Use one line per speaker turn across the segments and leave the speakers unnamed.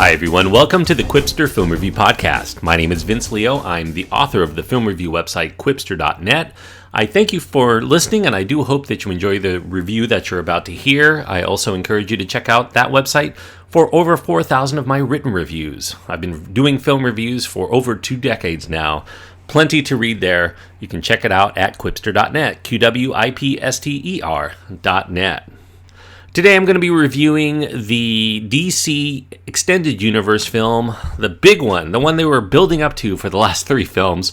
Hi everyone, welcome to the Quipster Film Review Podcast. My name is Vince Leo. I'm the author of the film review website Quipster.net. I thank you for listening, and I do hope that you enjoy the review that you're about to hear. I also encourage you to check out that website for over 4,000 of my written reviews. I've been doing film reviews for over 2 decades now. Plenty to read there. You can check it out at Quipster.net, Quipster.net. Today I'm going to be reviewing the DC Extended Universe film, the big one, the one they were building up to for the last 3 films,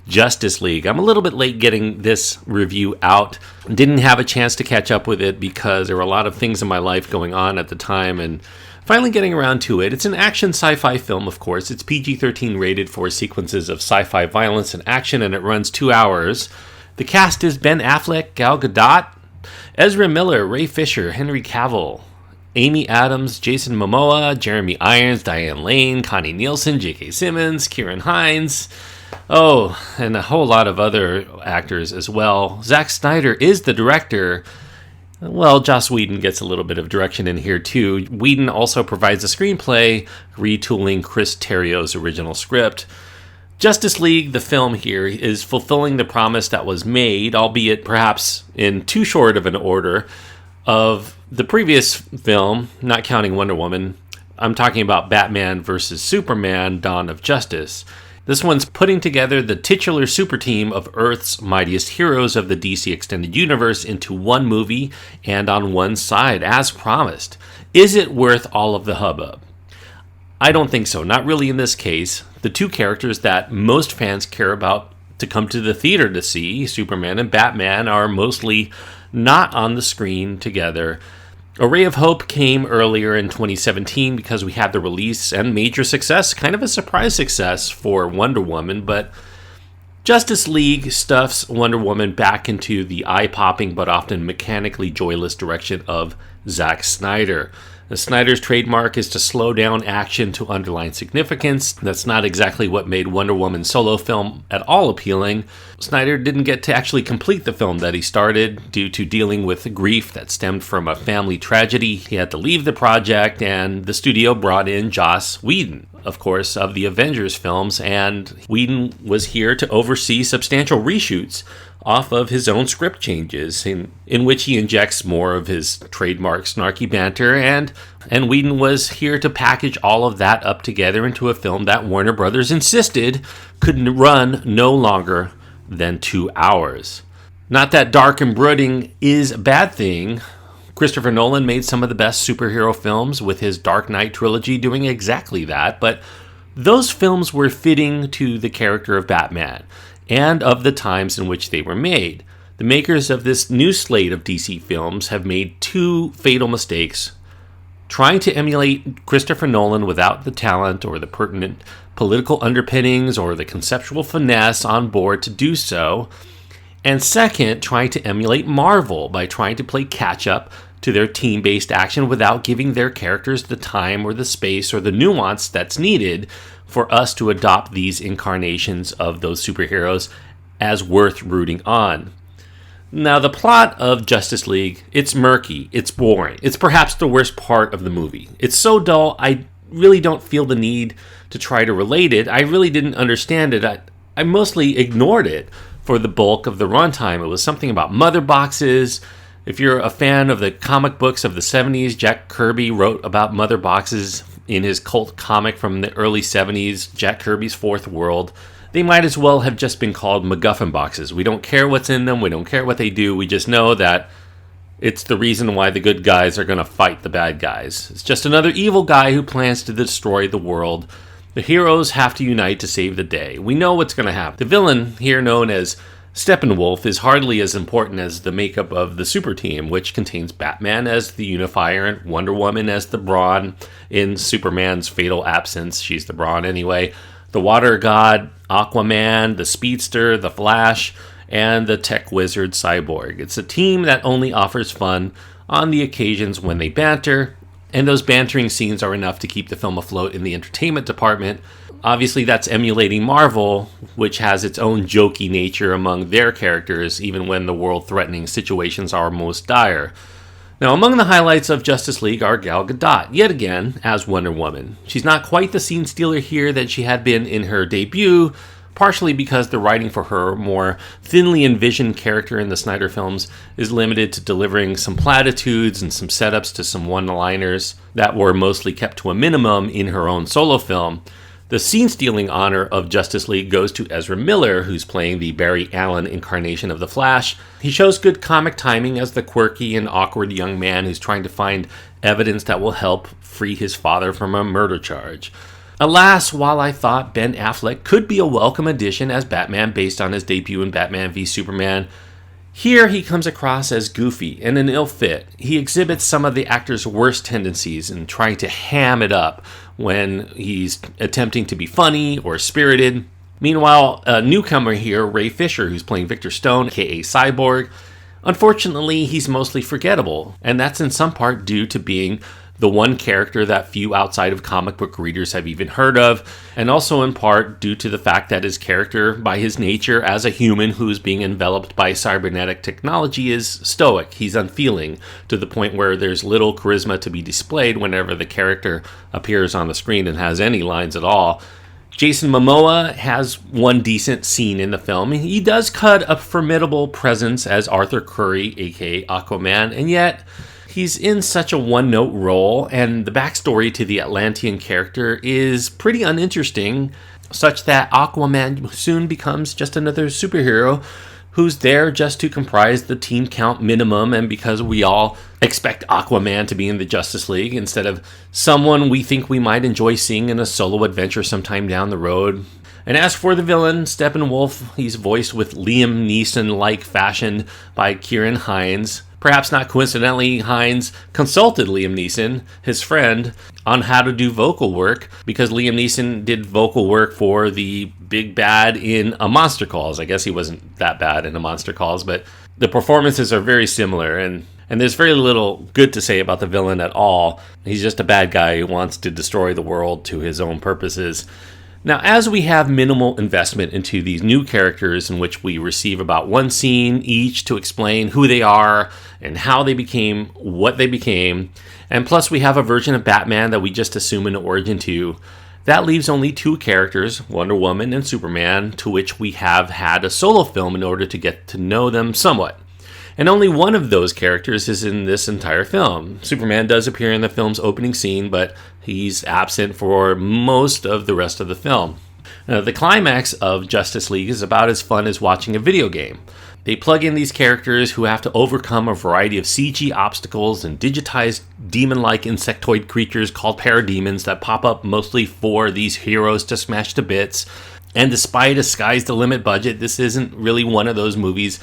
Justice League. I'm a little bit late getting this review out. Didn't have a chance to catch up with it because there were a lot of things in my life going on at the time, and finally getting around to it. It's an action sci-fi film, of course. It's PG-13 rated for sequences of sci-fi violence and action, and it runs 2 hours. The cast is Ben Affleck, Gal Gadot, Ezra Miller, Ray Fisher, Henry Cavill, Amy Adams, Jason Momoa, Jeremy Irons, Diane Lane, Connie Nielsen, J.K. Simmons, Kieran Hines, and a whole lot of other actors as well. Zack Snyder is the director. Well, Joss Whedon gets a little bit of direction in here too. Whedon also provides a screenplay, retooling Chris Terrio's original script. Justice League, the film here, is fulfilling the promise that was made, albeit perhaps in too short of an order, of the previous film, not counting Wonder Woman. I'm talking about Batman vs. Superman, Dawn of Justice. This one's putting together the titular super team of Earth's mightiest heroes of the DC Extended Universe into one movie and on one side, as promised. Is it worth all of the hubbub? I don't think so. Not really in this case. The 2 characters that most fans care about to come to the theater to see, Superman and Batman, are mostly not on the screen together. A ray of hope came earlier in 2017 because we had the release and major success, kind of a surprise success for Wonder Woman, but Justice League stuffs Wonder Woman back into the eye-popping but often mechanically joyless direction of Zack Snyder. Snyder's trademark is to slow down action to underline significance. That's not exactly what made Wonder Woman's solo film at all appealing. Snyder didn't get to actually complete the film that he started due to dealing with grief that stemmed from a family tragedy. He had to leave the project, and the studio brought in Joss Whedon, of course, of the Avengers films, and Whedon was here to oversee substantial reshoots off of his own script changes, in which he injects more of his trademark snarky banter, and Whedon was here to package all of that up together into a film that Warner Brothers insisted could run no longer than 2 hours. Not that dark and brooding is a bad thing. Christopher Nolan made some of the best superhero films with his Dark Knight trilogy doing exactly that, but those films were fitting to the character of Batman and of the times in which they were made. The makers of this new slate of DC films have made 2 fatal mistakes: trying to emulate Christopher Nolan without the talent or the pertinent political underpinnings or the conceptual finesse on board to do so, and second, trying to emulate Marvel by trying to play catch-up to their team-based action without giving their characters the time or the space or the nuance that's needed for us to adopt these incarnations of those superheroes as worth rooting on. Now, the plot of Justice League, it's murky, it's boring, it's perhaps the worst part of the movie. It's so dull, I really don't feel the need to try to relate it. I really didn't understand it. I mostly ignored it for the bulk of the runtime. It was something about mother boxes. If you're a fan of the comic books of the 70s, Jack Kirby wrote about mother boxes in his cult comic from the early 70s, Jack Kirby's Fourth World. They might as well have just been called MacGuffin boxes. We don't care what's in them. We don't care what they do. We just know that it's the reason why the good guys are going to fight the bad guys. It's just another evil guy who plans to destroy the world. The heroes have to unite to save the day. We know what's going to happen. The villain, here known as Steppenwolf, is hardly as important as the makeup of the super team, which contains Batman as the unifier and Wonder Woman as the brawn in Superman's fatal absence. She's the brawn anyway. The water god, Aquaman, the speedster, the Flash, and the tech wizard Cyborg. It's a team that only offers fun on the occasions when they banter, and those bantering scenes are enough to keep the film afloat in the entertainment department. Obviously, that's emulating Marvel, which has its own jokey nature among their characters, even when the world-threatening situations are most dire. Now, among the highlights of Justice League are Gal Gadot, yet again, as Wonder Woman. She's not quite the scene stealer here that she had been in her debut, partially because the writing for her more thinly envisioned character in the Snyder films is limited to delivering some platitudes and some setups to some one-liners that were mostly kept to a minimum in her own solo film. The scene-stealing honor of Justice League goes to Ezra Miller, who's playing the Barry Allen incarnation of the Flash. He shows good comic timing as the quirky and awkward young man who's trying to find evidence that will help free his father from a murder charge. Alas, while I thought Ben Affleck could be a welcome addition as Batman based on his debut in Batman v Superman, here he comes across as goofy and an ill fit. He exhibits some of the actor's worst tendencies in trying to ham it up when he's attempting to be funny or spirited. Meanwhile, a newcomer here, Ray Fisher, who's playing Victor Stone, aka Cyborg, unfortunately, he's mostly forgettable, and that's in some part due to being the one character that few outside of comic book readers have even heard of, and also in part due to the fact that his character, by his nature as a human who is being enveloped by cybernetic technology, is stoic. He's unfeeling, to the point where there's little charisma to be displayed whenever the character appears on the screen and has any lines at all. Jason Momoa has one decent scene in the film. He does cut a formidable presence as Arthur Curry, aka Aquaman, and yet he's in such a one-note role, and the backstory to the Atlantean character is pretty uninteresting, such that Aquaman soon becomes just another superhero who's there just to comprise the team count minimum, and because we all expect Aquaman to be in the Justice League instead of someone we think we might enjoy seeing in a solo adventure sometime down the road. And as for the villain, Steppenwolf, he's voiced with Liam Neeson-like fashion by Kieran Hines. Perhaps not coincidentally, Hines consulted Liam Neeson, his friend, on how to do vocal work, because Liam Neeson did vocal work for the big bad in A Monster Calls. I guess he wasn't that bad in A Monster Calls, but the performances are very similar, and there's very little good to say about the villain at all. He's just a bad guy who wants to destroy the world to his own purposes. Now, as we have minimal investment into these new characters in which we receive about one scene each to explain who they are and how they became what they became, and plus we have a version of Batman that we just assume an origin to, that leaves only two characters, Wonder Woman and Superman, to which we have had a solo film in order to get to know them somewhat. And only one of those characters is in this entire film. Superman does appear in the film's opening scene, but he's absent for most of the rest of the film. Now, the climax of Justice League is about as fun as watching a video game. They plug in these characters who have to overcome a variety of CG obstacles and digitized demon-like insectoid creatures called parademons that pop up mostly for these heroes to smash to bits. And despite a sky's the limit budget, this isn't really one of those movies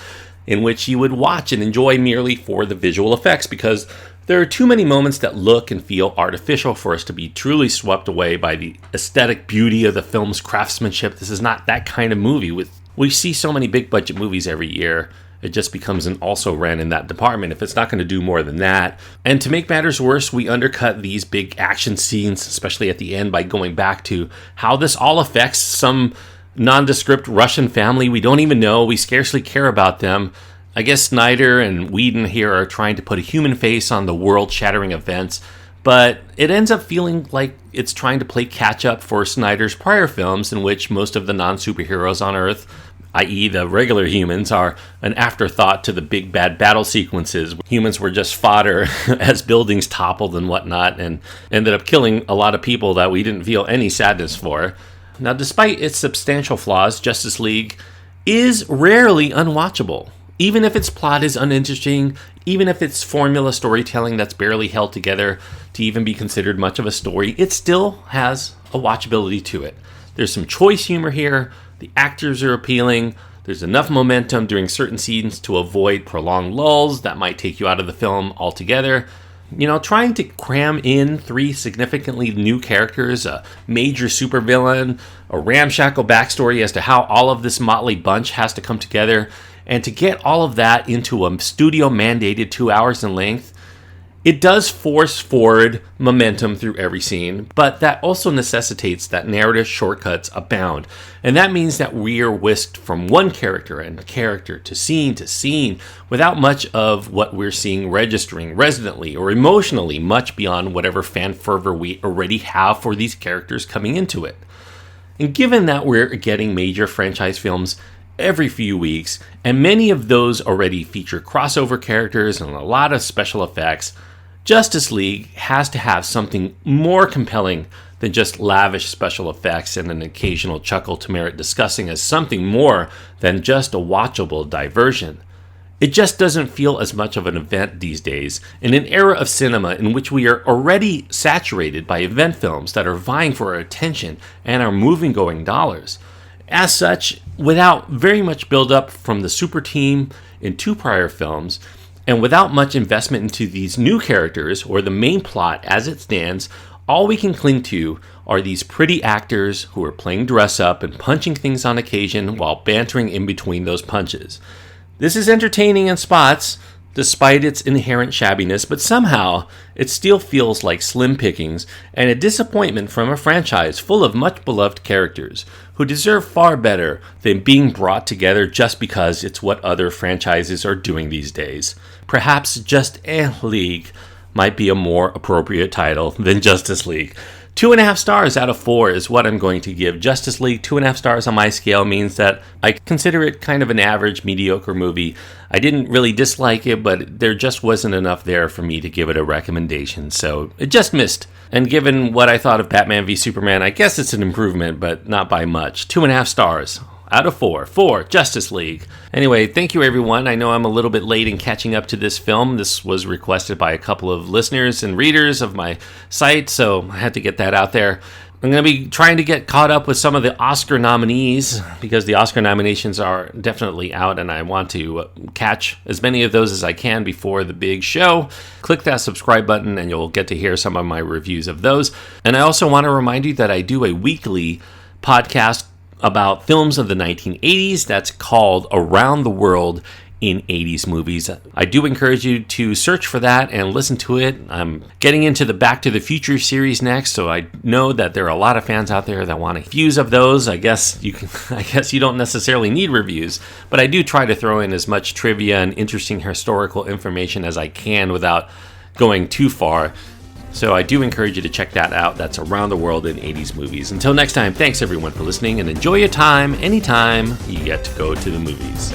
in which you would watch and enjoy merely for the visual effects, because there are too many moments that look and feel artificial for us to be truly swept away by the aesthetic beauty of the film's craftsmanship. This is not that kind of movie. We see so many big budget movies every year. It just becomes an also-ran in that department if it's not going to do more than that. And to make matters worse, we undercut these big action scenes, especially at the end, by going back to how this all affects some nondescript Russian family we don't even know. We scarcely care about them. I guess Snyder and Whedon here are trying to put a human face on the world-shattering events, but it ends up feeling like it's trying to play catch-up for Snyder's prior films, in which most of the non-superheroes on Earth, i.e. the regular humans, are an afterthought to the big bad battle sequences. Humans were just fodder as buildings toppled and whatnot, and ended up killing a lot of people that we didn't feel any sadness for. Now, despite its substantial flaws, Justice League is rarely unwatchable. Even if its plot is uninteresting, even if it's formula storytelling that's barely held together to even be considered much of a story, it still has a watchability to it. There's some choice humor here, the actors are appealing, there's enough momentum during certain scenes to avoid prolonged lulls that might take you out of the film altogether. You know, trying to cram in 3 significantly new characters, a major supervillain, a ramshackle backstory as to how all of this motley bunch has to come together, and to get all of that into a studio-mandated 2 hours in length It does force forward momentum through every scene, but that also necessitates that narrative shortcuts abound. And that means that we are whisked from one character to scene without much of what we're seeing registering resonantly or emotionally much beyond whatever fan fervor we already have for these characters coming into it. And given that we're getting major franchise films every few weeks, and many of those already feature crossover characters and a lot of special effects, Justice League has to have something more compelling than just lavish special effects and an occasional chuckle to merit discussing as something more than just a watchable diversion. It just doesn't feel as much of an event these days, in an era of cinema in which we are already saturated by event films that are vying for our attention and our moving-going dollars. As such, without very much build-up from the super team in 2 prior films, and without much investment into these new characters or the main plot as it stands, all we can cling to are these pretty actors who are playing dress-up and punching things on occasion while bantering in between those punches. This is entertaining in spots, despite its inherent shabbiness, but somehow it still feels like slim pickings and a disappointment from a franchise full of much beloved characters who deserve far better than being brought together just because it's what other franchises are doing these days. Perhaps just League might be a more appropriate title than Justice League. 2.5 stars out of 4 is what I'm going to give Justice League. 2.5 stars on my scale means that I consider it kind of an average, mediocre movie. I didn't really dislike it, but there just wasn't enough there for me to give it a recommendation, so it just missed. And given what I thought of Batman v Superman, I guess it's an improvement, but not by much. 2.5 stars out of 4 for Justice League. Anyway, thank you everyone. I know I'm a little bit late in catching up to this film. This was requested by a couple of listeners and readers of my site, so I had to get that out there. I'm going to be trying to get caught up with some of the Oscar nominees because the Oscar nominations are definitely out and I want to catch as many of those as I can before the big show. Click that subscribe button and you'll get to hear some of my reviews of those. And I also want to remind you that I do a weekly podcast about films of the 1980s that's called Around the World in 80s Movies. I do encourage you to search for that and listen to it. I'm getting into the Back to the Future series next, so I know that there are a lot of fans out there that want reviews of those. I guess you don't necessarily need reviews, but I do try to throw in as much trivia and interesting historical information as I can without going too far. So I do encourage you to check that out. That's Around the World in 80s Movies. Until next time, thanks everyone for listening and enjoy your time anytime you get to go to the movies.